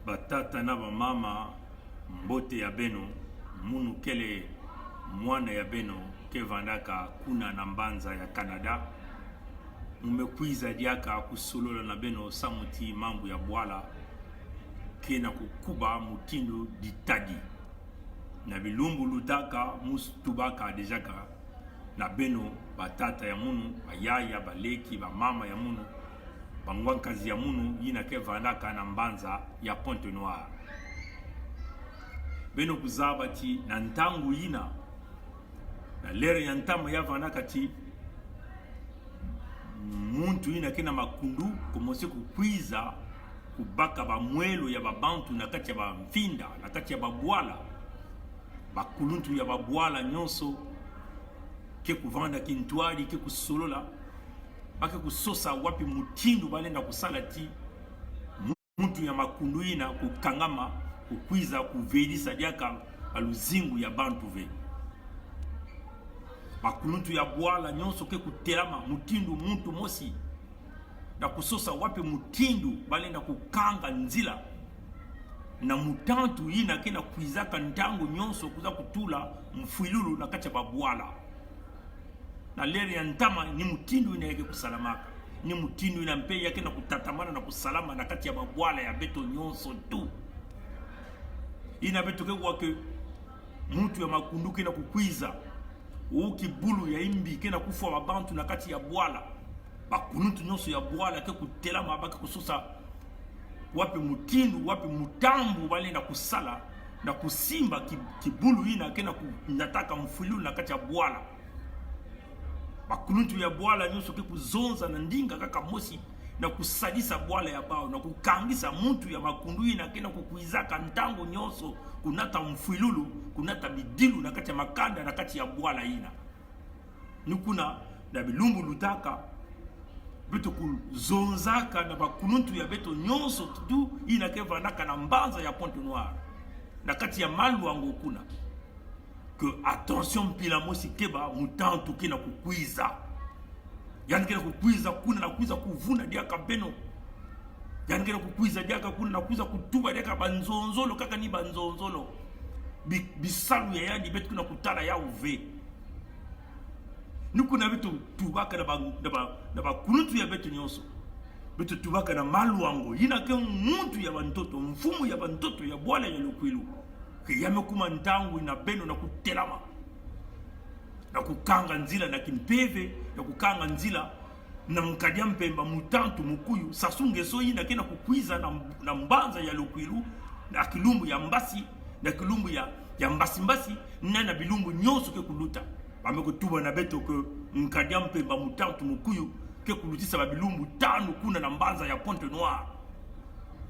batata na bamama mbote ya beno munu kele mwana ya beno ke vandaka kuna na mbanza ya Canada mmekwiza diaka kusolola na beno samuti mambo ya bwala kena kukuba mutindo ditadi na bilumbu lutaka mustubaka dejaka na beno batata ya munu bayaya baleki bamama ya munu bangwankazi ya munu yina ke vandaka na mbanza ya Pointe Noire beno kuzaba ti na ntangu yina na lere ya ntama ya vandaka ti muntu yina kena makundu komose kukwiza kubaka bamwelo ya babantu na kati ya bamfinda na kati ya babwala bakuluntu ya babwala nyonso ke kuvanda kintwali ke kusolola bake kusosa wapi mutindu balenda kusala ti muntu ya makundu ina kukangama kukwiza kuvelisa diaka aluzingu ya bantu ve bakuluntu ya bwala nyonso ke kutelama mutindu muntu mosi na kusosa wapi mutindu balenda kukanga nzila na mutantu ina kena kwizaka ntango nyonso kuza kutula mfuilulu na kacha babwala na lere ya ntama ni mutindu ina yake kusalamaka ni mutindu ina mpe yake na kutatamana na kusalama na kati ya babwala ya beto nyonso tu ina beto ke wake muntu ya makundu kena kukwiza uki bulu ya imbi kena kufwa babantu na kati ya bwala bakununtu nyonso ya bwala ke kutelama baka kusosa wapi mutindu wapi mutambu balenda kusala na kusimba kibulu ina kena kunataka mfulilu na kati ya bwala bakununtu ya bwala nyonso ke kuzonza na ndinga kaka mosi na kusadisa bwala ya bao na kukangisa muntu ya makundu ina kena kukuizaka ntango nyonso kunata mfuilulu kunata bidilu na kati ya makanda na kati ya bwala ina nukuna na bilumbu lutaka beto kuzonzaka na bakununtu ya beto nyonso tu ina ke vandaka na mbanza ya Pointe Noire na kati ya maluango kuna que attention pila mosi keba mutantu kena kukwiza yani kena kukwiza kuna na kukwiza kuvuna diaka beno yani kena kukwiza diaka kuna na kukwiza kutuba diaka banzonzolo kaka ni banzonzolo bisalu ya yadi beto kuna kutala ya uve nukuna beto tubaka na bakununtu ya beto nyonso beto tubaka na maluango yina ke muntu ya bantoto mfumu ya bantoto ya bwala ya lokwilu ke yamekuma ntangu ina beno na kutelama na kukanga nzila na kimpeve na kukanga nzila na mkadia mpemba mutantu mukuyu sasunge so yina kena kukwiza na mbanza ya lokwilu na kilumbu ya mbasi na kilumbu ya mbasi na bilumbu nyonso ke kuluta bamekutuba na beto ke mkadia mpemba mutantu mukuyu ke kulutisa babilumbu tanu kuna na mbanza ya Pointe Noire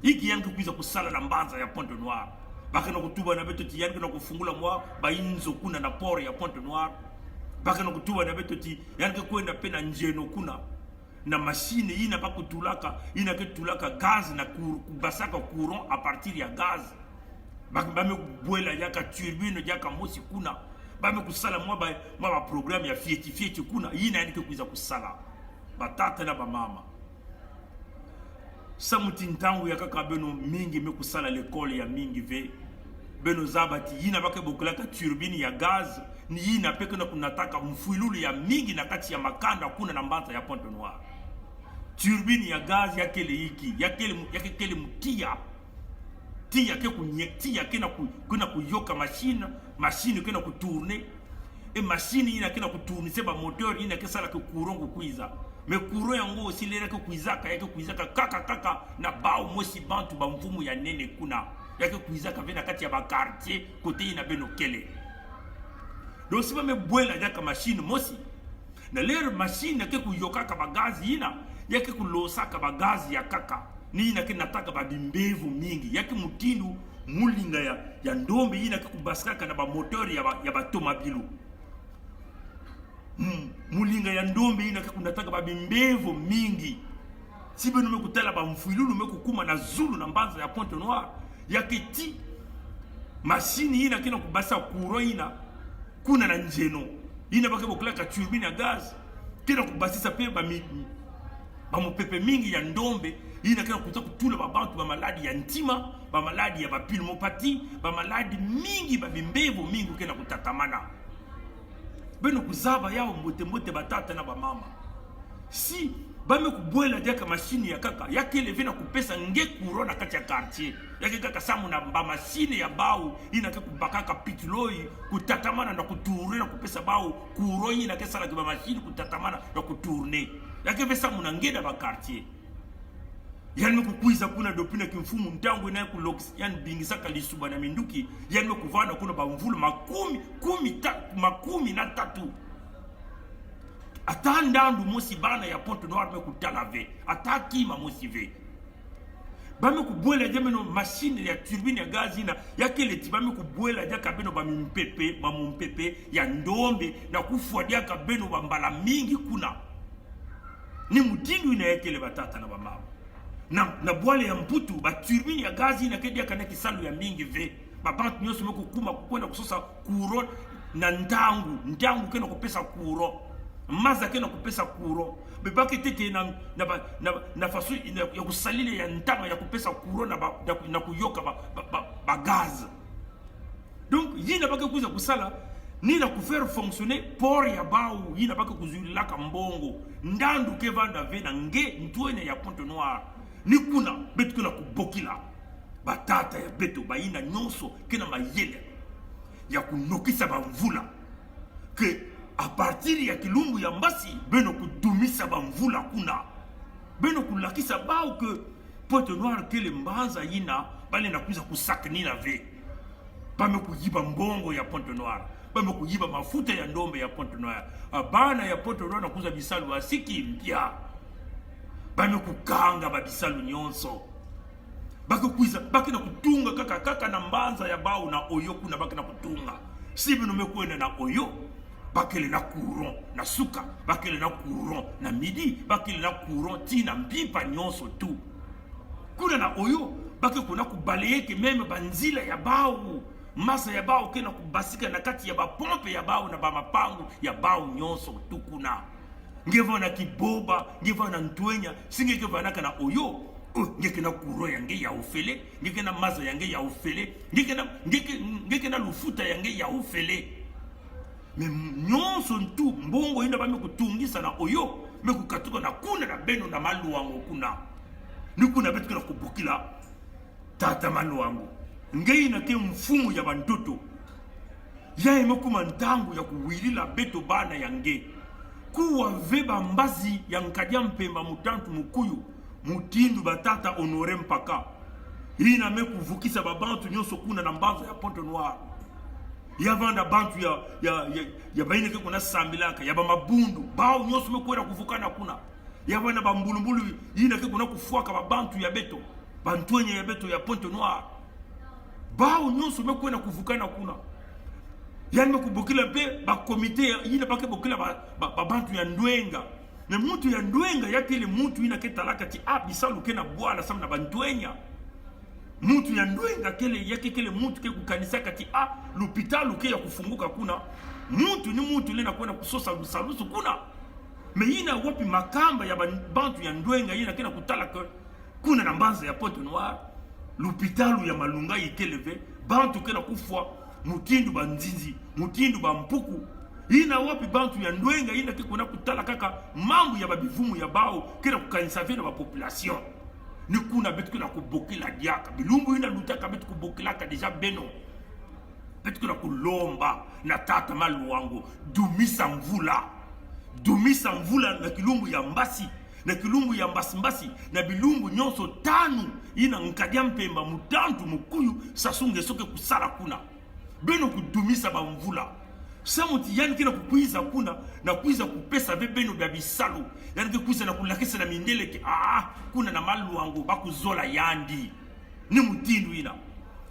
iki yangu kwiza kusala na mbanza ya Pointe Noire bakena kutuba na beto ti yangu na kufungula mwa bainzo kuna na port ya Pointe Noire bakena kutuba na beto ti yangu kwenda pena njeno kuna na machine ina pa kutulaka ina ke tulaka gaz na kubasaka courant à partir ya gaz bame kubwela yaka turbine yaka mosi kuna bame kusala mwa programme ya fieti kuna ina yangu kwiza kusala batata na bamama samuti ntangu ya kaka beno mingi mekusala l'école ya mingi ve beno zabati yina bake bokulaka turbine ya gaz ni yina peke na kunataka mfuilulu ya mingi na kati ya makanda kuna na mbanza ya Pointe Noire turbine ya gaz ya kele hiki ya kele mutia tia ke kunyektia kuna kuyoka machine kena kutourner et machine yina kena kutourner seba moteur yina ke sala ke courant kukwiza me courant yango aussi lera ke kuizaka kaka na bao mosi bantu ba mvumu ya nene kuna yake kuizaka vena kati ya ba quartier côté ina beno kele donc si ba me bwela yaka machine mosi na lera machine ke kuyoka ka ba gaz yina yake kulosaka ba gaz ya kaka ni ina ke nataka ba bimbevu mingi yake mutindu mulinga ya ndombe yina ke kubasaka na ba moteur ya ba tomabilu mulinga ya ndombe ina kunataka babimbevo mingi sibe nume kutala ba mfuilulu nume kukuma na zulu na mbanza ya Pointe Noire yake ti machine ina kena kubasa kuro ina kuna na njeno ina bake bokulaka turbine ya gaz kena kubasisa pe ba mupepe mingi ya ndombe ina kena kuza kutula babantu ba maladi ya ntima, ba maladi ya bapilmopati, ba maladi mingi ba bimbevo mingi kena kutatamana. Beno kuzaba yao mbote batata na ba mama. Si bame kubwela diaka machine ya kaka yake leve na kupesa nge kuro na kati ya quartier yake kaka samu na ba machine ya bau ina ke kubakaka pitloi kutatamana na kutourner na kupesa bau kuro ina ke sala ba machine kutatamana na kutourner yake vesa muna ngeda ba quartier yanme kukuiza kuna dopina kimfumu ntangu na kulox yan bingisa kalisuba na minduki yanme kuvana kuna ba mvulu makumi na tatu. Ata ndandu mosi bana ya Pointe-Noire me kutalave ata kima mosi ve bame kubwela jameno machine ya turbine ya gazi na yakele tibame kubwela dia kabeno ba mumpepe ya ndombe na kufua dia kabeno ba mbala mingi kuna ni mutindu ina yakele batata na ba mama na bwale ya mputu ba turbine ya gazi na kedia kana kisalu ya mingi ve ba bantu nyoso meko kuma kwenda kusosa kuro na ndangu kena kupesa kuro maza kena kupesa kuro bebaki tete na fasu ya kusalile ya ntama ya kupesa kuro na kuyoka ba gaz. Donc yina baki kuza kusala ni na kufaire fonctionner port ya bau yina baki kuzulilaka mbongo ndandu ke vanda ve na nge ntwene ya Pointe-Noire ni kuna betu kuna kubokila batata ya betu bayina nyonso kena mayele ya kunokisa ba mvula ke a partir ya kilumbu ya mbasi beno kudumisa ba mvula kuna beno kulakisa bao ke Pointe-Noire kele mbanza yina bale na kuza kusakni na ve bame kuyiba mbongo ya Pointe-Noire bame kuyiba mafuta ya ndombe ya Pointe-Noire abana ya Pointe-Noire na kuza bisalu asiki mpya bame kukanga ba bisalu nyonso baki kuiza baki na kutunga kaka na mbanza ya bao na oyo kuna baki na kutunga sibi no mekwenda na oyo bakele na courant na suka bakele na courant na midi bakele na courant tina mpipa nyonso tu kuna na oyo baki kuna kubaleyeke meme banzila ya bao masa ya bao kena kubasika na kati ya ba pompe ya bao na ba mapangu ya bao nyonso tu kuna ngevo na kiboba ngevo na ntwenya singe ke banaka na oyo ngeke na kuro yange ya ufele ngeke na maza yange ya ufele ngeke na lufuta yange ya ufele me nyonso ntu mbongo ina bame kutungisa na oyo me kukatuka na kuna na beno na malu wangu kuna ni kuna betu na kubukila tata malu wangu ngei na ke mfumu ya bandoto ya imekuma ntangu ya kuwilila beto bana yange kuwa veba mbazi ya nkadia mpemba mutantu mukuyu mutindu batata honore mpaka ina me kuvukisa babantu nyonso kuna na mbanzo ya Pointe-Noire ya vanda bantu ya baine ke kuna sambilaka ya ba mabundu bao nyonso me kwenda kuvukana kuna ya vanda bambulumbulu ina ke kuna kufuaka babantu ya beto bantwenye ya beto ya Pointe-Noire bao nyonso me kwenda kuvukana kuna yani me kubokila pe ba komite ina bake bokila ba bantu ya ndwenga na mtu ya ndwenga yake ile mtu ina ketalaka ti bisalu kena bwala samna bantwenya mtu ya ndwenga kele yake kele mtu ke kukanisa kati l'hôpital ke ya kufunguka kuna mtu ni mtu lena kwenda kusosa lusalusu kuna me ina wapi makamba ya bantu ya ndwenga ina kena kutala kuna na mbanza ya Pointe-Noire l'hôpital ya malunga ikeleve bantu kena kufwa mutindu banzinzi mutindu bampuku ina wapi bantu ya ndwenga ina ke kuna kutala kaka mambo ya babivumu ya bao kena kukanisa vena ba population ni kuna betu kuna kubokila diaka bilumbu ina lutaka betu kubokila ka deja beno betu kuna kulomba na tata malu wangu dumisa mvula na kilumbu ya mbasi na kilumbu ya mbasi na bilumbu nyonso tanu ina nkadia mpemba mutantu mukuyu sasunge soke kusala kuna beno kudumisa ba mvula samuti yani kina kukuiza kuna na kuiza kupesa bebeno bya bisalu yani kuiza na kulakisa na mindele ki kuna na malu wangu bakuzola yandi ni mutindu ina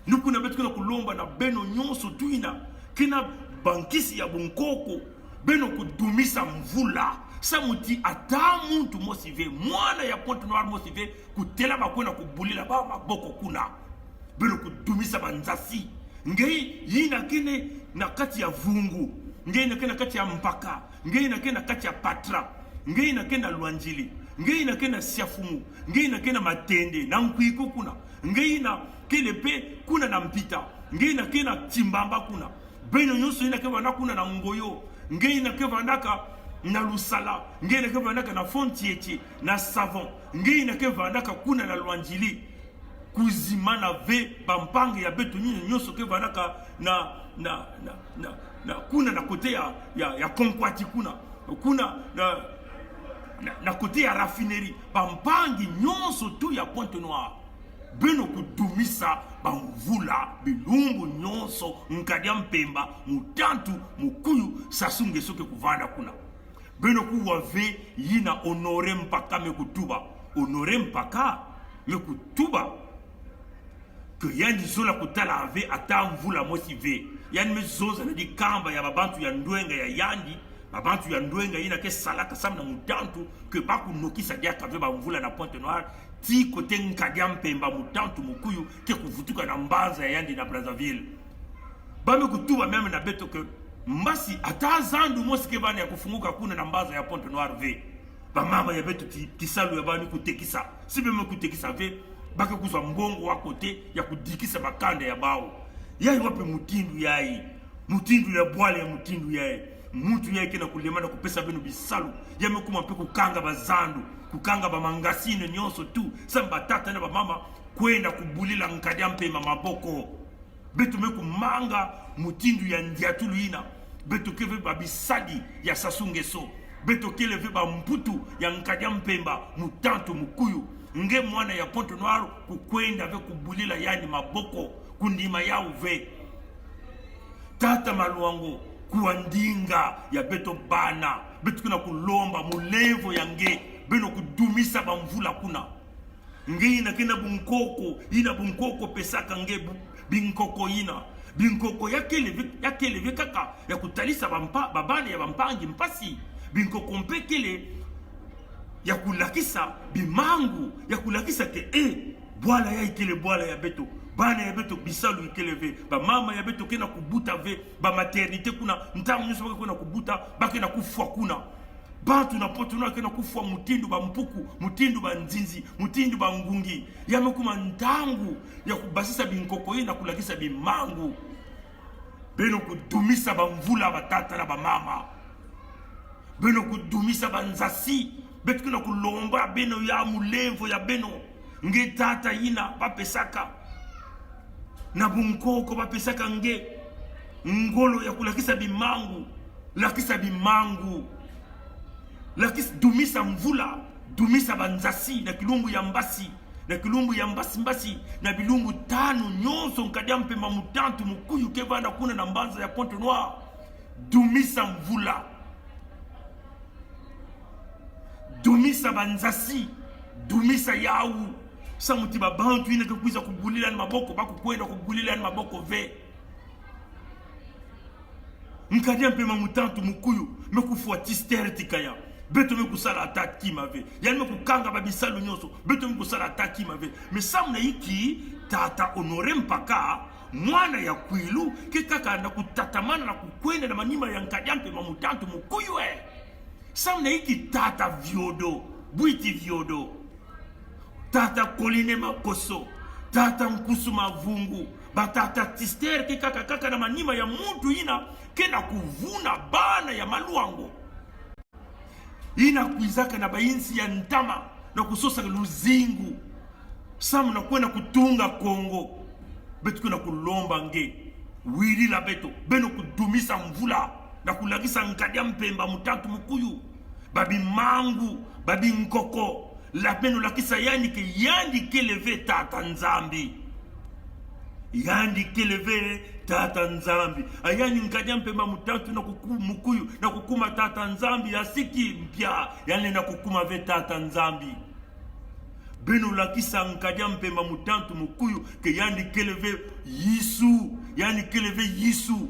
ni kuna betu kuna kulomba na beno nyonso tu ina kina bankisi ya bunkoko beno kudumisa mvula samuti ata muntu mosive mwana ya Pointe-Noire mosive kutela bakwena kubulila ba maboko kuna beno kudumisa banzasi ngei yina kene na kati ya vungu ngei na kena kati ya mpaka ngei na kena kati ya patra ngei na kena luanjili ngei na kena siafumu ngei na kena matende na nkwiko kuna ngei na kelepe kuna na mpita ngei na kena timbamba kuna beno nyonso ina kevanda kuna na ngoyo ngei na kevandaka na lusala ngei na kevandaka na fontieti na savon ngei na kevandaka kuna na lwanjili kuzimana ve bampange ya beto nyonso kevandaka na kuna na kote ya konkwati kuna na kote ya raffinerie bampangi nyonso tu ya Pointe Noire beno kudumisa bamvula bilumbu nyonso nkadia mpemba mutantu mukuyu sasunge soke kuvanda kuna beno kuwave yina honore mpaka mekutuba honore mpaka mekutuba que yandi zola kutala ave ata mvula mosi ve yani mezoza na dikamba ya babantu ya ndwenga ya yandi babantu ya ndwenga yina ke salaka samna mutantu que baku nokisa dia kave ba mvula na Pointe Noire ti kote nkadia mpemba mutantu mukuyu ke kuvutuka na mbanza ya yandi na Brazzaville bame kutuba meme na beto que mbasi ata zandu mosi ke bana ya kufunguka kuna na mbanza ya Pointe Noire ve ba mama ya beto kisalu ya bani kutekisa sibe me kutekisa ve bake kuzwa mbongo wa kote ya kudikisa bakanda ya bao yai wape mutindu yai mutindu ya bwale ya mutindu yai mutu yai kena kulemana kupesa benu bisalu yame kuma mpe kukanga bazandu kukanga ba mangasine nyonso tu samba tata na ba mama kwenda kubulila nkadia mpema maboko betu meku manga mutindu ya ndiatulu ina betu keve babisadi ya sasungeso betu keleve ba mputu ya nkadia mpemba mutantu mukuyu nge mwana ya Pointe Noire kukwenda ve kubulila yani maboko kundima ya uve tata maluango kuandinga ya beto bana betu kuna kulomba mulevo ya nge beno kudumisa bamvula kuna nge ina kena bunkoko pesaka nge binkoko ina binkoko yakeleve kaka ya kutalisa babane ya bampangi mpasi binkoko mpekele ya kulakisa bimangu ya kulakisa ke bwala ya ikele bwala ya beto bana ya beto bisalu ikeleve ba mama ya beto kena kubuta ve ba maternité kuna ntamu nyuso kuna kubuta bakena kufwa kuna bantu na Pointe Noire kena kufwa mutindu ba mpuku mutindu ba nzinzi mutindu ba ngungi yamekuma ntangu ya kubasisa binkoko na kulakisa bimangu beno kudumisa ba mvula batata na ba mama beno kudumisa ba nzasi betu kuna kulomba beno ya mulevo ya beno nge tata ina bapesaka na bunkoko bapesaka nge ngolo ya kulakisa bimangu lakisa bimangu lakisa dumisa mvula dumisa banzasi na kilumbu ya mbasi na kilumbu ya mbasi na bilumbu tano nyonso nkadia mpema mutantu mukuyu kevanda kuna na mbanza ya Pointe Noire dumisa mvula dumisa banzasi dumisa yau samuti babantu ina kuiza kubulila ni maboko bakukwenda kubulila ni maboko ve nkadia mpema mutantu mukuyu mekufua tistere tikaya beto mekusala ataki mave yani mekukanga babisalu nyonso beto mekusala ataki mave mesamna iki tata honore mpaka mwana ya kwilu kekaka na kutatamana na kukwenda na manima ya nkadia mpema mutantu mukuyu samna iki tata vyodo bwiti vyodo tata koline makoso tata nkusu mavungu batata tistere kekaka na manima ya muntu ina kena kuvuna bana ya maluango ina kuizaka na bayinsi ya ntama na kusosa luzingu samna kwena kutunga Kongo betu kuna kulomba nge wili la beto beno kudumisa mvula na kulagisa nkadia mpemba mutantu mukuyu babi mangu babi nkoko la beno lakisa yandi keleve tata nzambi yandi keleve tata nzambi ayani nkadia mpemba mutantu na mukuyu na kukuma tata nzambi ya siki mpya yani na kukuma ve tata nzambi beno lakisa nkadia mpemba mutantu mukuyu ke yandi keleve yisu yani keleve yisu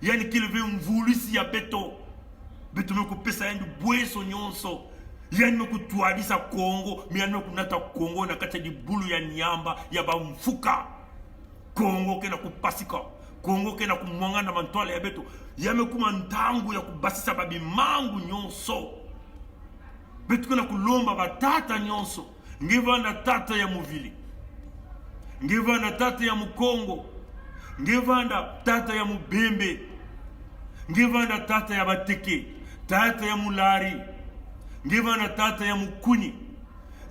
yani keleve mvulisi ya beto beto meko pesa yandi bweso nyonso yani meko tuadisa Kongo yani meko nata Kongo na kata di bulu ya nyamba ya bamfuka Kongo kena kupasika Kongo kena kumwanga na mantwale ya beto yame kuma ntangu ya kubasisa babi mangu nyonso betu kuna kulomba batata nyonso ngevanda tata ya muvili, ngevanda tata ya mukongo, ngevanda tata ya mubembe, ngevanda tata ya bateke, tata ya mulari, ngevanda tata ya mukuni,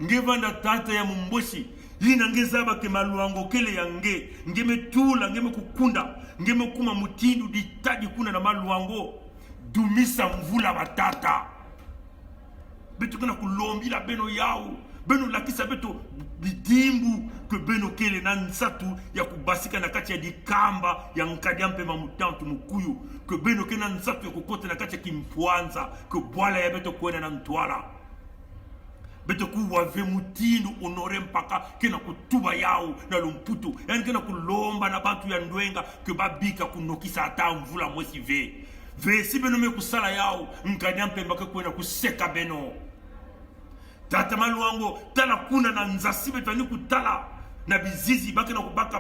ngevanda tata ya mumboshi. Yina ngezaba ke maluango kele yange ngeme tula ngeme kukunda ngeme kuma mutindu ditadi kuna na maluango dumisa mvula batata betu kuna kulombi la beno yao beno lakisa beto bidimbu ke beno kele na nsatu ya kubasika na kati ya dikamba ya nkadiampe mamutantu mukuyu ke beno kena nsatu ya kukote na kati ya kimpwanza ke bwala ya beto kwena na ntwala beto kuwave mutindu honore mpaka kena kutuba yao na lumputu yani kena kulomba na bantu ya ndwenga ke babika kunokisa ata mvula mwesi ve si beno me kusala yao nkadiampe mbaka kwena kuseka beno tata maluango tala kuna na nzasi beto ni kutala na bizizi baka na kubaka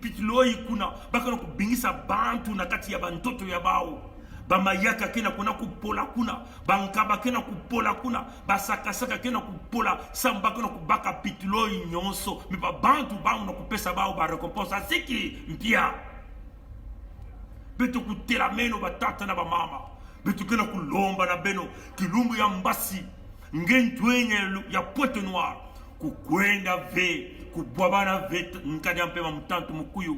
pituloi kuna baka na kubingisa bantu na kati ya bantoto ya bao bamayaka kena kuna kupola kuna bankaba kena kupola kuna basakasaka kena kupola samba kena kubaka pituloi nyonso mipa bantu bangu na kupesa bao ba recompense asiki mpia beto kutela meno batata na bamama beto kena kulomba na beno kilumbu ya mbasi ngentwenye ya Pointe Noire kukwenda ve kubwabana ve nkadiampe mamutantu mukuyu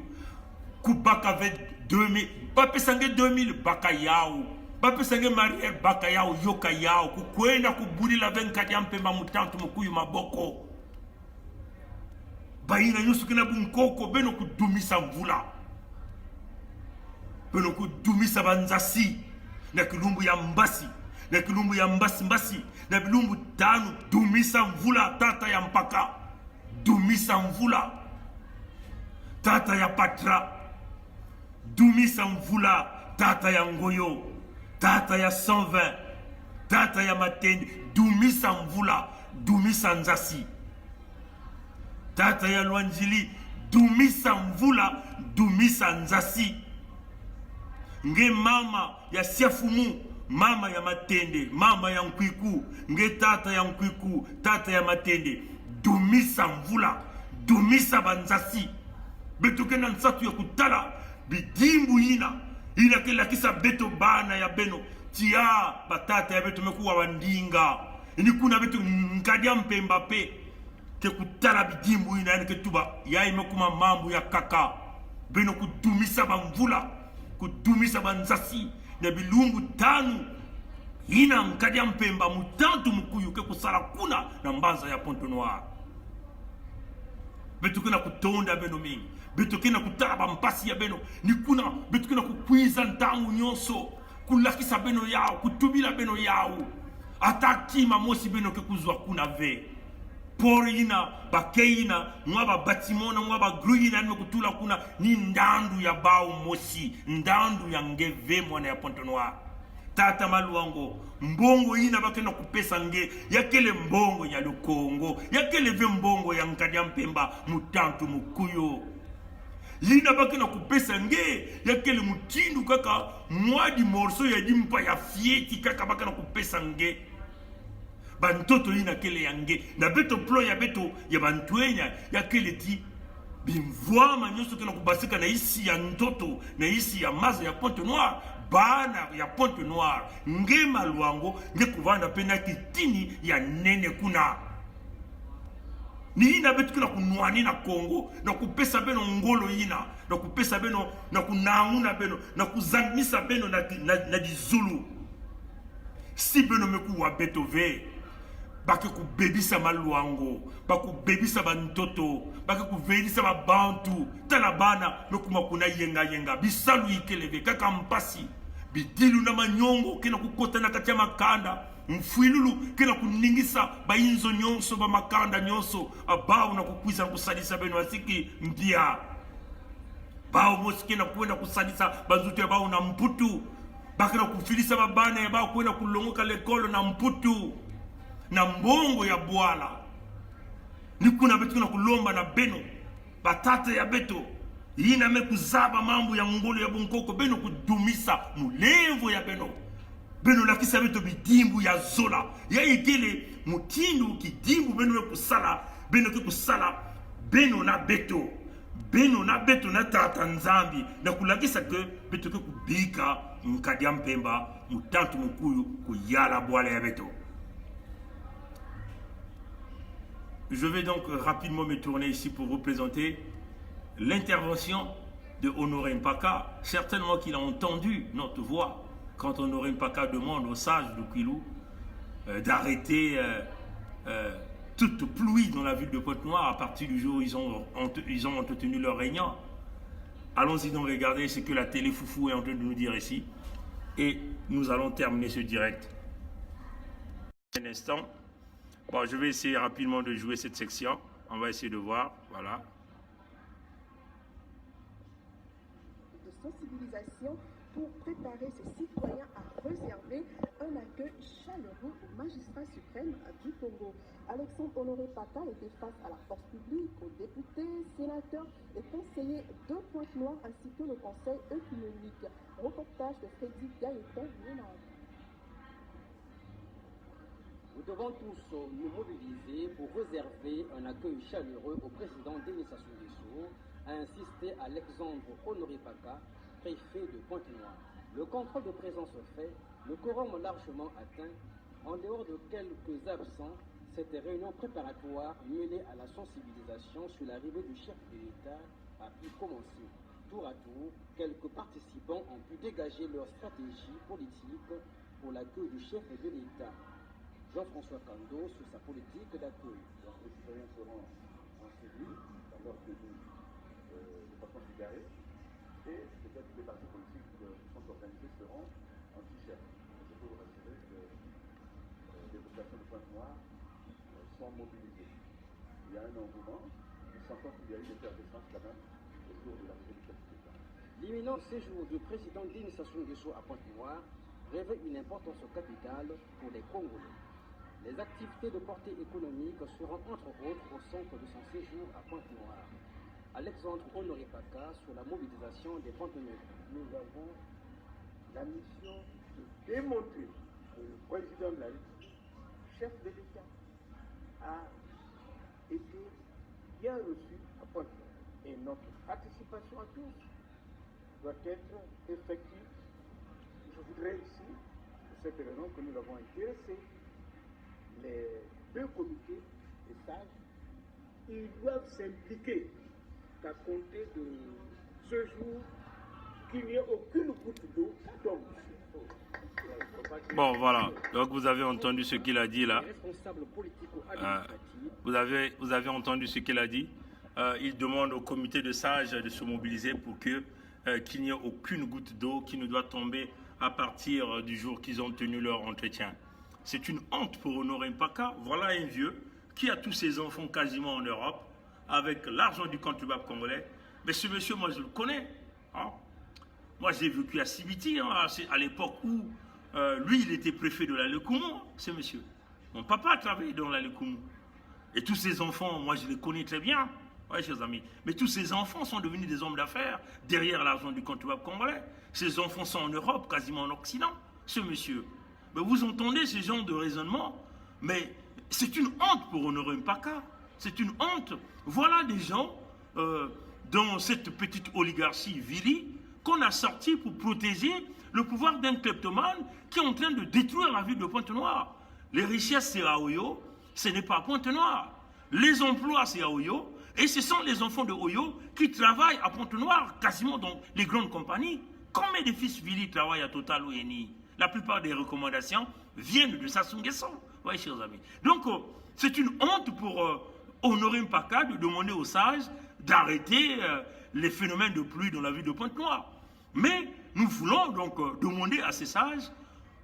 kubaka ve 2000 bapesange 2000 baka yao bapesange mariere baka yao yoka yao kukwenda kubulila ve nkadiampe mamutantu mukuyu maboko baina nyusu kina bunkoko beno kudumisa mvula beno kudumisa banzasi na kilumbu ya mbasi na kilumbu ya mbasi na bilumbu tanu dumisa mvula tata ya mpaka dumisa mvula tata ya patra dumisa mvula tata ya ngoyo tata ya 120 tata ya matende dumisa mvula dumisa nzasi tata ya lwanjili dumisa mvula dumisa nzasi nge mama ya siafumu mama ya matende mama ya nkwiku nge tata ya nkwiku tata ya matende dumisa mvula dumisa banzasi beto kena nsatu ya kutala bidimbu ina kela kisa beto bana ya beno tia batata ya beto mekuwa wandinga ini kuna beto nkadia mpemba pe ke kutala bidimbu yani ke tuba ya imekuma mambu ya kaka beno kudumisa bamvula kudumisa banzasi na bilumbu tanu ina nkadia mpemba mutantu mukuyu ke kusala kuna na mbanza ya Pointe Noire beto kena kutonda beno mingi beto kena kutala mpasi ya beno ni kuna beto kena kukwiza ntangu nyonso kulakisa beno yao kutubila beno yao atakima mosi beno ke kuzwa kuna ve pori ina bakeina mwaba batimona mwaba gruina nime kutula kuna ni ndandu ya bao mosi ndandu ya ngeve mwana ya Pointe Noire tata maluango mbongo ina bakena kupesa nge yakele mbongo ya Lukongo yakele ve mbongo ya nkadia mpemba mutantu mukuyo yina bakena kupesa nge yakele mutindu kaka mwadi morso ya jimpa ya fieti kaka bakena kupesa nge bantoto ina kele yange na beto plo ya beto ya bantuenya ya kele ti bimvwama nyoso kena kubasika na isi ya ntoto na isi ya maza ya Pointe Noire bana ya Pointe Noire nge maluango nge kuvanda pena kitini ya nene kuna ni ina betu kuna kunuani na Kongo na kupesa beno ngolo ina na kupesa beno na kunauna beno na kuzangmisa beno na dizulu si beno meku wa beto ve bake kubebisa maluango bakubebisa bantoto bake kuvelisa babantu tala bana mekuma kuna yenga bisalu ikeleve kaka mpasi bidilu na manyongo kena kukota na kati ya makanda mfwilulu kena kuningisa bainzo nyonso ba makanda nyonso abao na kukwiza kusadisa beno asiki mbia bao mosi kena kuenda kusadisa banzutu ya bao na mputu bake na kufilisa babana ya bao kuenda kulongoka lekolo na mputu na mbongo ya bwala ni kuna betu kuna kulomba na beno batata ya beto ina me kuzaba mambo ya ngolo ya bunkoko beno kudumisa mulevo ya beno beno la kisabe to bidimbu ya zola ya ekele mutindu kidimbu beno kusala beno kusala beno na beto na tata nzambi na kulakisa ke beto ke kubika mkadia mpemba mutantu mukuyu kuyala bwala ya beto. Je vais donc rapidement me tourner ici pour vous présenter l'intervention de Honoré Mpaka. Certainement qu'il a entendu notre voix quand Honoré Mpaka demande aux sages de Kwilu d'arrêter toute pluie dans la ville de Pointe-Noire à partir du jour où ils ont entretenu leur réunion. Allons-y donc regarder ce que la télé Foufou est en train de nous dire ici. Et nous allons terminer ce direct. Un instant. Bon, je vais essayer rapidement de jouer cette section. On va essayer de voir. Voilà. De sensibilisation pour préparer ces citoyens à réserver un accueil chaleureux au magistrat suprême du Congo. Alexandre Honoré Mpaka était face à la force publique, aux députés, sénateurs et conseillers de Pointe-Noire ainsi que le conseil économique. Reportage de Freddy Gaëtan Ménard. Nous devons tous nous mobiliser pour réserver un accueil chaleureux au président Denis Sassou Nguesso, a insisté Alexandre Honoré Mpaka, préfet de Pointe-Noire. Le contrôle de présence fait, le quorum largement atteint. En dehors de quelques absents, cette réunion préparatoire mêlée à la sensibilisation sur l'arrivée du chef de l'État a pu commencer. Tour à tour, quelques participants ont pu dégager leur stratégie politique pour l'accueil du chef de l'État. Jean-François Kando sur sa politique d'accueil. Les citoyens seront en civil, dans leur tenue de façon égarée, et peut-être que les partis politiques qui sont organisés seront en t-shirt. Je peux vous rassurer que les populations de Pointe-Noire sont mobilisées. Il y a un engouement, nous sentons qu'il y a eu des effervescences quand même autour de l'arrivée du chef de l'État. L'imminent séjour du président Denis Sassou Nguesso à Pointe-Noire revêt une importance capitale pour les Congolais. Les activités de portée économique seront entre autres au centre de son séjour à Pointe-Noire. Alexandre Honoré Mpaka sur la mobilisation des Pointe-Noire. Nous avons la mission de démontrer que le président de la République, chef de l'État, a été bien reçu à Pointe-Noire. Et notre participation à tous doit être effective. Je voudrais ici, pour cette raison que nous l'avons intéressé, les deux comités des sages, ils doivent s'impliquer qu'à compter de ce jour, qu'il n'y ait aucune goutte d'eau qui tombe. Bon, voilà. Donc, vous avez entendu ce qu'il a dit là. Vous avez entendu ce qu'il a dit. Il demande au comité de sages de se mobiliser pour qu'il n'y ait aucune goutte d'eau qui ne doit tomber à partir du jour qu'ils ont tenu leur entretien. C'est une honte pour Honoré Mpaka. Voilà un vieux qui a tous ses enfants quasiment en Europe avec l'argent du contribuable congolais. Mais ce monsieur, moi je le connais. Hein. Moi j'ai vécu à Sibiti à l'époque où lui il était préfet de la Lekoumou, ce monsieur. Mon papa a travaillé dans la Lekoumou. Et tous ses enfants, moi je les connais très bien. Oui, chers amis. Mais tous ces enfants sont devenus des hommes d'affaires derrière l'argent du contribuable congolais. Ces enfants sont en Europe, quasiment en Occident, ce monsieur. Mais vous entendez ce genre de raisonnement, mais c'est une honte pour Honoré Mpaka. C'est une honte. Voilà des gens dans cette petite oligarchie vili qu'on a sorti pour protéger le pouvoir d'un kleptomane qui est en train de détruire la ville de Pointe-Noire. Les richesses, c'est à Oyo, ce n'est pas Pointe-Noire. Les emplois, c'est à Oyo, et ce sont les enfants de Oyo qui travaillent à Pointe-Noire, quasiment dans les grandes compagnies. Combien de fils vili travaillent à Total ou Eni? La plupart des recommandations viennent de Sassou Nguesso. Oui, chers amis. Donc, c'est une honte pour Honoré Mpaka de demander aux sages d'arrêter les phénomènes de pluie dans la ville de Pointe-Noire. Mais nous voulons donc demander à ces sages,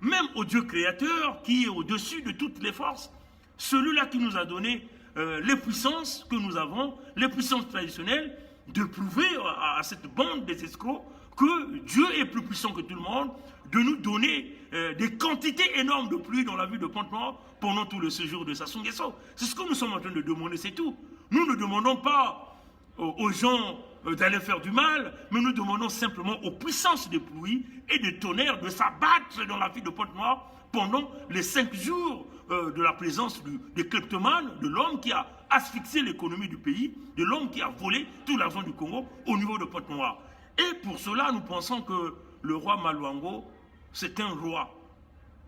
même au Dieu créateur qui est au-dessus de toutes les forces, celui-là qui nous a donné les puissances que nous avons, les puissances traditionnelles, de prouver à cette bande des escrocs que Dieu est plus puissant que tout le monde, de nous donner des quantités énormes de pluie dans la ville de Pointe-Noire pendant tout le séjour de Sassou Nguesso. C'est ce que nous sommes en train de demander, c'est tout. Nous ne demandons pas aux gens d'aller faire du mal, mais nous demandons simplement aux puissances de pluie et de tonnerre de s'abattre dans la ville de Pointe-Noire pendant les 5 jours de la présence des kleptomanes, de l'homme qui a asphyxié l'économie du pays, de l'homme qui a volé tout l'argent du Congo au niveau de Pointe-Noire. Et pour cela, nous pensons que le roi Maluango, c'est un roi.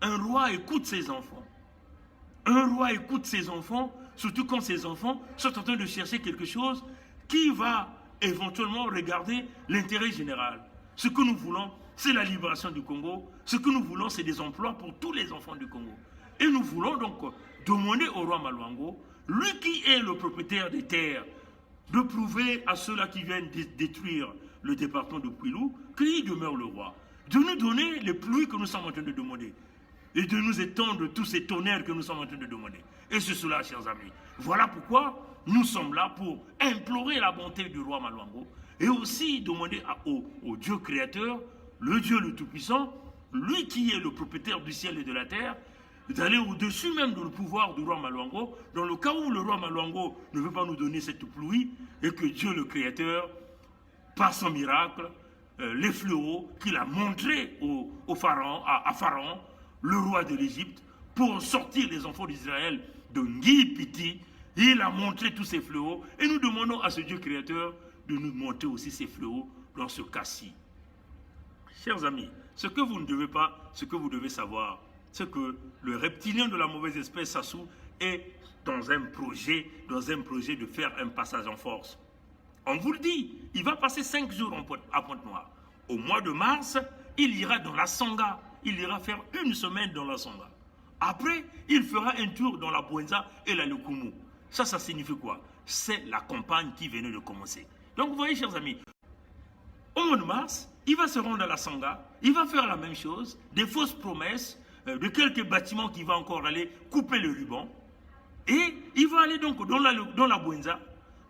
Un roi écoute ses enfants. Un roi écoute ses enfants, surtout quand ses enfants sont en train de chercher quelque chose qui va éventuellement regarder l'intérêt général. Ce que nous voulons, c'est la libération du Congo. Ce que nous voulons, c'est des emplois pour tous les enfants du Congo. Et nous voulons donc demander au roi Maluango, lui qui est le propriétaire des terres, de prouver à ceux-là qui viennent détruire le département de Kwilu qu'il demeure le roi. De nous donner les pluies que nous sommes en train de demander. Et de nous étendre tous ces tonnerres que nous sommes en train de demander. Et c'est cela, chers amis. Voilà pourquoi nous sommes là pour implorer la bonté du roi Maluango et aussi demander au Dieu créateur, le Dieu le Tout-Puissant, lui qui est le propriétaire du ciel et de la terre, d'aller au-dessus même du pouvoir du roi Maluango, dans le cas où le roi Maluango ne veut pas nous donner cette pluie, et que Dieu le Créateur, par son miracle, les fléaux qu'il a montrés à Pharaon, le roi de l'Égypte, pour sortir les enfants d'Israël de Ngui-Piti, il a montré tous ces fléaux, et nous demandons à ce Dieu Créateur de nous montrer aussi ces fléaux dans ce cas-ci. Chers amis, ce que vous ne devez pas, ce que vous devez savoir, c'est que le reptilien de la mauvaise espèce, Sassou, est dans un projet de faire un passage en force. On vous le dit, il va passer 5 jours à Pointe-Noire. Au mois de mars, il ira dans la Sangha. Il ira faire 1 semaine dans la Sangha. Après, il fera un tour dans la Bouenza et la Lukumu. Ça signifie quoi? C'est la campagne qui venait de commencer. Donc vous voyez, chers amis, au mois de mars, il va se rendre à la Sangha, il va faire la même chose, des fausses promesses, de quelques bâtiments qui vont encore aller couper le ruban. Et il va aller donc dans la Bouenza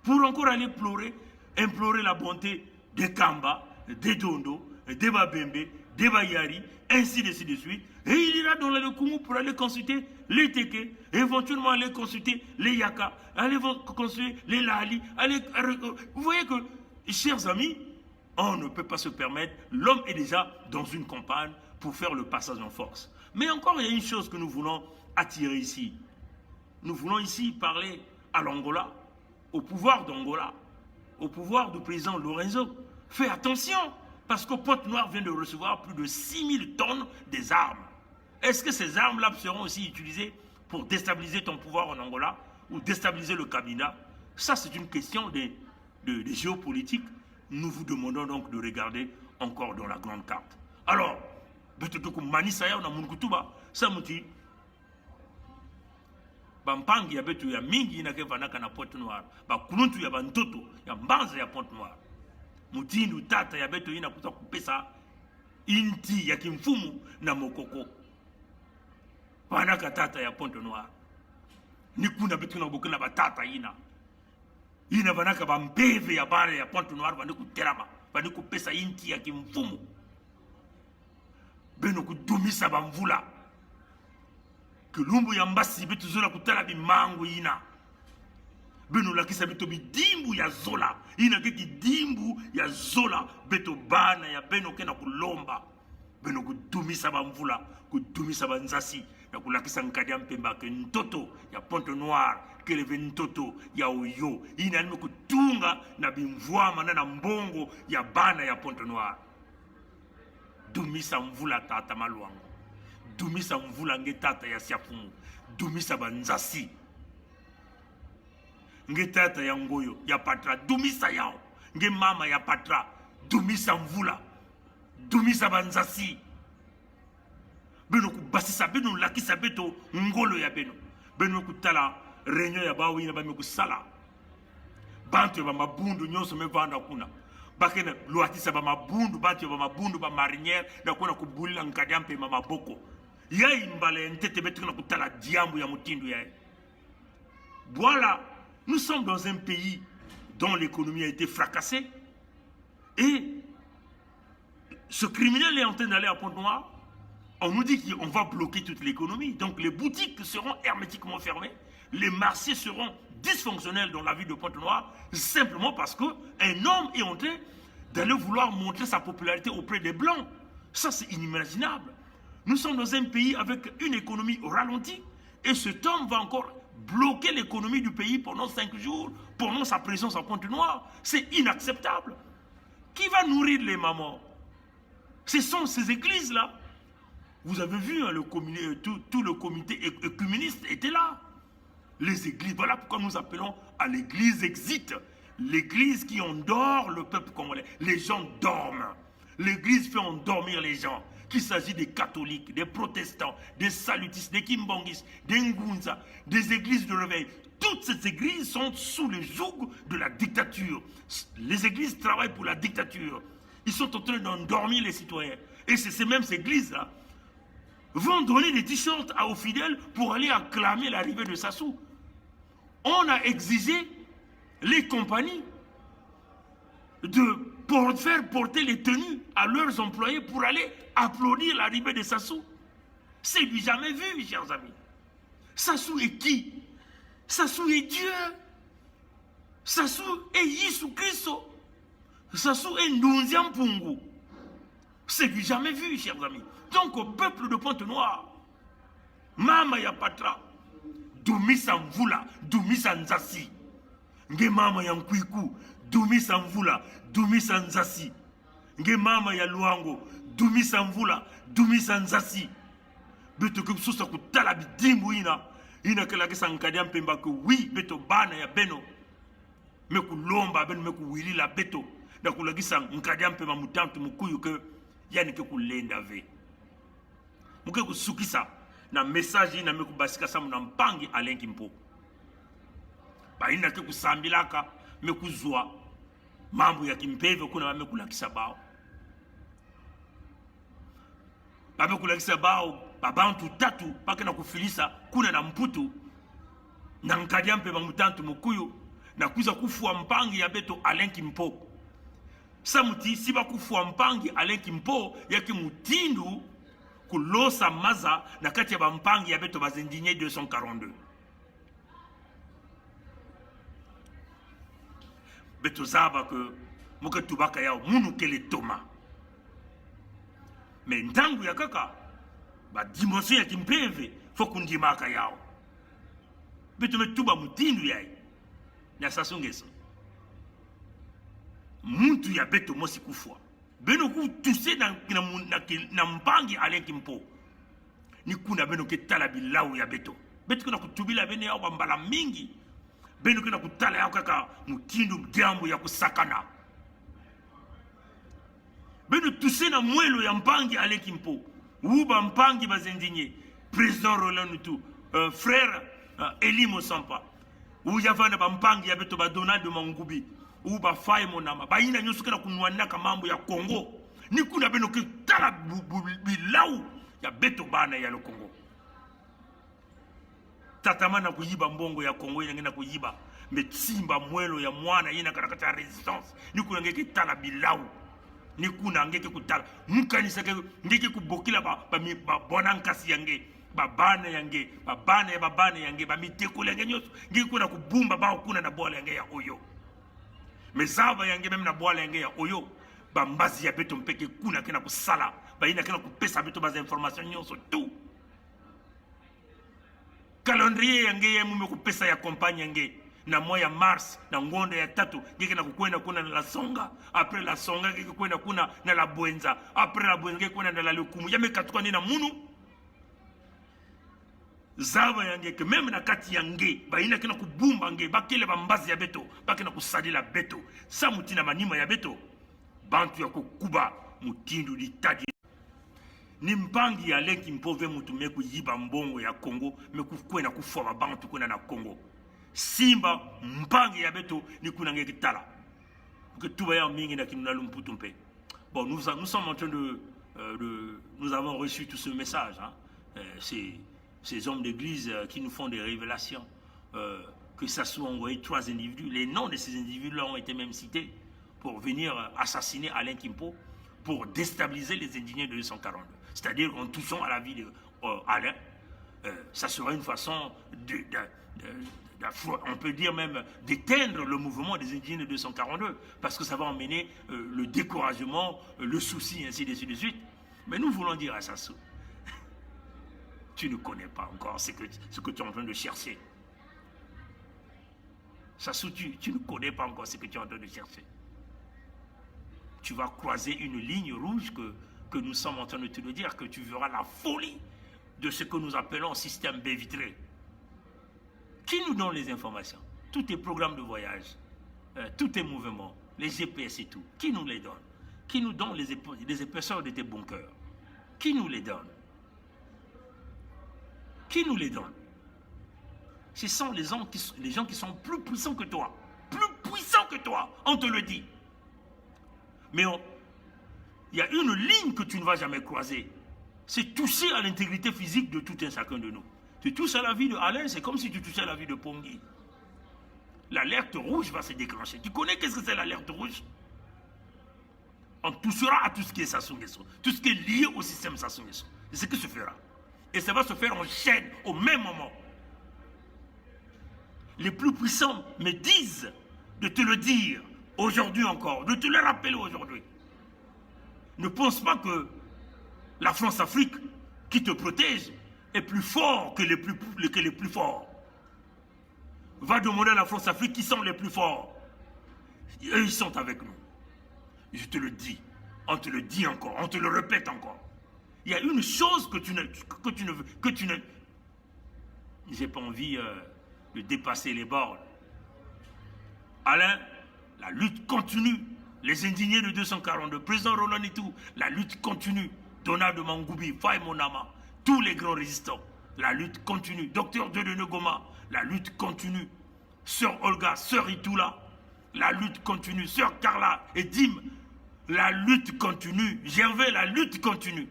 pour encore aller implorer la bonté des Kamba, des Dondo, des Babembe, des Bayari, ainsi de suite. Et il ira dans le Kumu pour aller consulter les Teke, éventuellement aller consulter les Yaka, aller consulter les Lali. Vous voyez que, chers amis, on ne peut pas se permettre, l'homme est déjà dans une campagne pour faire le passage en force. Mais encore, il y a une chose que nous voulons attirer ici. Nous voulons ici parler à l'Angola, au pouvoir d'Angola, au pouvoir du président Lorenzo. Fais attention, parce que Pointe-Noire vient de recevoir plus de 6000 tonnes des armes. Est-ce que ces armes-là seront aussi utilisées pour déstabiliser ton pouvoir en Angola ou déstabiliser le Kabila? Ça, c'est une question de géopolitique. Nous vous demandons donc de regarder encore dans la grande carte. Alors, Manisaya na Munkutuba, ça me dit, Bampangi ya betu ya mingi inake vanaka na Pointe-Noire, Kununtu ya bantoto, ya mbanza ya Pointe-Noire. Mutindu tata ya betu ina kuta kupesa inti ya kimfumu na mokoko. Vanaka tata ya Pointe-Noire. Nikuna betu na bokuna batata ina. Ina vanaka bambeve ya bare ya Pointe-Noire vaniku terama, vaniku pesa inti ya kimfumu. Beno kudumisa bamvula. Kulumbu ya mbasi betu zola kutala bimangu ina. Beno lakisa beto bidimbu ya zola. Ina keki dimbu ya zola beto bana ya beno kena kulomba. Beno kudumisa bamvula, kudumisa banzasi. Na kulakisa nkadia mpemba ke ntoto ya Pointe-Noire, keleve ntoto ya Oyo. Ina nime kutunga na bimvwama na mbongo ya bana ya Pointe-Noire. Dumisa mvula tata Maluango. Dumisa mvula nge tata ya Siafumu. Dumisa banzasi. Nge tata ya Ngoyo, ya Patra. Dumisa yao. Nge mama ya Patra. Dumisa mvula. Dumisa banzasi. Beno kubasisa, beno lakisa beto ngolo ya beno. Beno kutala renyo ya bawi na bame kusala. Bantu ya mabundu nyonso mevanda kuna. Bakena luatisa ba mabundu, bantu ya mabundu ba marinière na kuna kubulila nkadampe maboko. Yai mbale ntete betu na kutala diambu ya mutindu ya. Voilà, nous sommes dans un pays dont l'économie a été fracassée et ce criminel est en train d'aller à Pointe-Noire. On nous dit qu'on va bloquer toute l'économie. Donc les boutiques seront hermétiquement fermées. Les marchés seront dysfonctionnelle dans la vie de Pointe-Noire, simplement parce qu'un homme est en train d'aller vouloir montrer sa popularité auprès des Blancs. Ça, c'est inimaginable. Nous sommes dans un pays avec une économie au ralenti, et cet homme va encore bloquer l'économie du pays pendant 5 jours, pendant sa présence à Pointe-Noire. C'est inacceptable. Qui va nourrir les mamans? Ce sont ces églises-là. Vous avez vu, hein, tout le comité œcuméniste était là. Les églises, voilà pourquoi nous appelons à l'église exit. L'église qui endort le peuple congolais. Les gens dorment. L'église fait endormir les gens. Qu'il s'agit des catholiques, des protestants, des salutistes, des kimbangis, des ngunza, des églises de réveil. Toutes ces églises sont sous le joug de la dictature. Les églises travaillent pour la dictature. Ils sont en train d'endormir les citoyens. Et c'est ces mêmes églises-là vont donner des t-shirts aux fidèles pour aller acclamer l'arrivée de Sassou. On a exigé les compagnies de faire porter les tenues à leurs employés pour aller applaudir l'arrivée de Sassou. C'est du jamais vu, chers amis. Sassou est qui? Sassou est Dieu. Sassou est Yesu Christo. Sassou est Ndunzian Pungu. C'est du jamais vu, chers amis. Donc au peuple de Pointe-Noire, Mama ya Patra, Dumisa Mvula, Dumisa Nzasi. Nge mama ya Nkwiku, Dumisa Mvula, Dumisa Nzasi. Nge mama ya Luango, Dumisa Mvula, Dumisa Nzasi. Beto ke sosa kutala bidimbu ina kala kesa nkadiam pemba ke oui beto bana ya beno. Meku lomba beno meku wili la beto. Da kulagisa nkadiam pemba mutantu mukuyu ke yani ke kulenda ve. Muke kusukisa na message ina meku basika samu na mpangi Alain Kimpo. Ba ina ke kusambilaka meku zua mambo ya kimpeve kuna meku lakisa bao. Babe kulakisa bao babantu tatu pake na kufilisa kuna na mputu na nkadiampe bamutantu mukuyu na kuza kufua mpangi ya beto Alain Kimpo. Samuti siba kufua mpangi Alain Kimpo yaki mutindu kulosa maza na kati ya bampangi ya beto bazindigne 242. Beto zaba ke muke tubaka yao munu kele toma. Mais ntangu ya kaka ba dimension ya kimpeve fo kundimaka yao beto metuba mutindu yai na sasungesa muntu ya beto mosi kufwa beno ku tuse na mpangi Alain Kimpo ni kuna beno ke tala bilau ya beto kuna kutubila bene yao bambala mingi beno kuna kutala yao kaka mutindu mjambo ya kusakana beno tuse na mwelo ya mpangi Alain Kimpo uba mpangi bazendigne président Roland Nutu frère Eli Mosampa ou yavana ba mpangi ya beto ba Donald Mangubi uba Faye Monama ba ina nyosuka na kunwana mambo ya Congo ni kuna beno ke tala bilau ya beto bana ya le Congo tatamana kuyiba mbongo ya Congo ina kuyiba metsimba mwelo ya mwana ina karakata resistance ni kuna ngeke tala bilau ni kuna ngeke kutala mukanisa ke ngeke kubokila ba bonankasi yange babana yange babana ya babana yange ba miteko yange nyoso ngeke kuna kubumba ba kuna na bola yange ya oyo mezaba yange meme na bola yange ya oyo ba mbazi ya beto mpeke kuna kena kusala ba ina kena kupesa beto ba information nyoso tout calendrier yange ya mume kupesa ya compagnie yange na moya mars na ngonda ya tatu ngeke na kukwenda kuna na la songa après la songa ngeke kwenda kuna na la bwenza après la bwenza ngeke kwenda na la lukumu yame katuka ni na munu zaba yange ke même na kati yange ba ina kena kubumba nge bakele bambazi ya beto bakena kusadila beto sa mutina manima ya beto bantu ya kukuba mutindu litadi ni mpangi ya Alain Kimpo ve mutu meku yiba mbongo ya Congo meku kwenda kufwa babantu kuna na Congo simba mpangi ya beto ni kuna ngeki tala que tout va mingi na kinuna lumputumpe. Bon, nous sommes en train nous avons reçu tout ce message, hein. Ces hommes d'église qui nous font des révélations, que ça soit envoyé 3 individus. Les noms de ces individus-là ont été même cités pour venir assassiner Alain Kimpo, pour déstabiliser les indignés de 242. C'est-à-dire en touchant à la vie d'Alain, ça serait une façon on peut dire même d'éteindre le mouvement des indigènes de 242, parce que ça va emmener le découragement, le souci, ainsi de suite. Mais nous voulons dire à Sassou, tu ne connais pas encore ce que tu es en train de chercher. Sassou, tu ne connais pas encore ce que tu es en train de chercher. Tu vas croiser une ligne rouge que nous sommes en train de te le dire, que tu verras la folie de ce que nous appelons système baie vitrée. Qui nous donne les informations? Tous tes programmes de voyage, tous tes mouvements, les GPS et tout. Qui nous les donne? Qui nous donne les épaisseurs de tes bunkers? Qui nous les donne? Qui nous les donne? Ce sont les gens qui sont plus puissants que toi. Plus puissants que toi, on te le dit. Mais il y a une ligne que tu ne vas jamais croiser. C'est toucher à l'intégrité physique de tout un chacun de nous. Tu touches à la vie de Alain, c'est comme si tu touchais à la vie de Pongui. L'alerte rouge va se déclencher. Tu connais qu'est-ce que c'est l'alerte rouge? On touchera à tout ce qui est Sassou Nguesso, tout ce qui est lié au système Sassou Nguesso. C'est ce qui se fera. Et ça va se faire en chaîne au même moment. Les plus puissants me disent de te le dire aujourd'hui encore, de te le rappeler aujourd'hui. Ne pense pas que la France-Afrique qui te protège est plus fort que les plus forts. Va demander à la France-Afrique qui sont les plus forts. Eux, ils sont avec nous. Je te le dis. On te le dit encore. On te le répète encore. Il y a une chose que tu ne... J'ai pas envie de dépasser les bornes. Alain, la lutte continue. Les indignés de 242, président Roland et tout, la lutte continue. Donald Mangoubi, Faye Monama, tous les grands résistants, la lutte continue. Docteur Dieudonné Goma, la lutte continue. Sœur Olga, Sœur Itoula, la lutte continue. Sœur Carla et Dim, la lutte continue. Gervais, la lutte continue.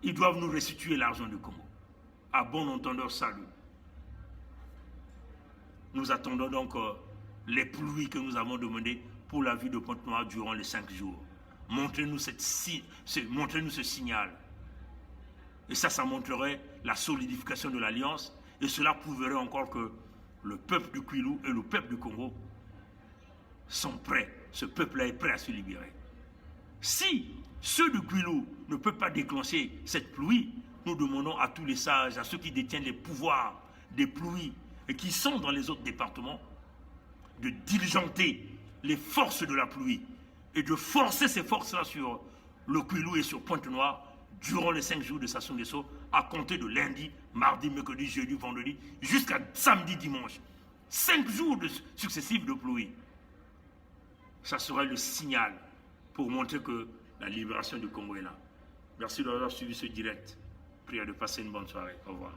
Ils doivent nous restituer l'argent du Congo. À bon entendeur, salut. Nous attendons donc les pluies que nous avons demandées pour la ville de Pointe-Noire durant les 5 jours. Montrez-nous ce signal. Et ça montrerait la solidification de l'alliance. Et cela prouverait encore que le peuple du Kwilu et le peuple du Congo sont prêts. Ce peuple-là est prêt à se libérer. Si ceux du Kwilu ne peuvent pas déclencher cette pluie, nous demandons à tous les sages, à ceux qui détiennent les pouvoirs des pluies et qui sont dans les autres départements, de diligenter les forces de la pluie et de forcer ces forces-là sur le Kwilu et sur Pointe-Noire durant les 5 jours de Sassou Nguesso, à compter de lundi, mardi, mercredi, jeudi, vendredi, jusqu'à samedi, dimanche. 5 jours successifs de pluie. Ça serait le signal pour montrer que la libération du Congo est là. Merci d'avoir suivi ce direct. Prière de passer une bonne soirée. Au revoir.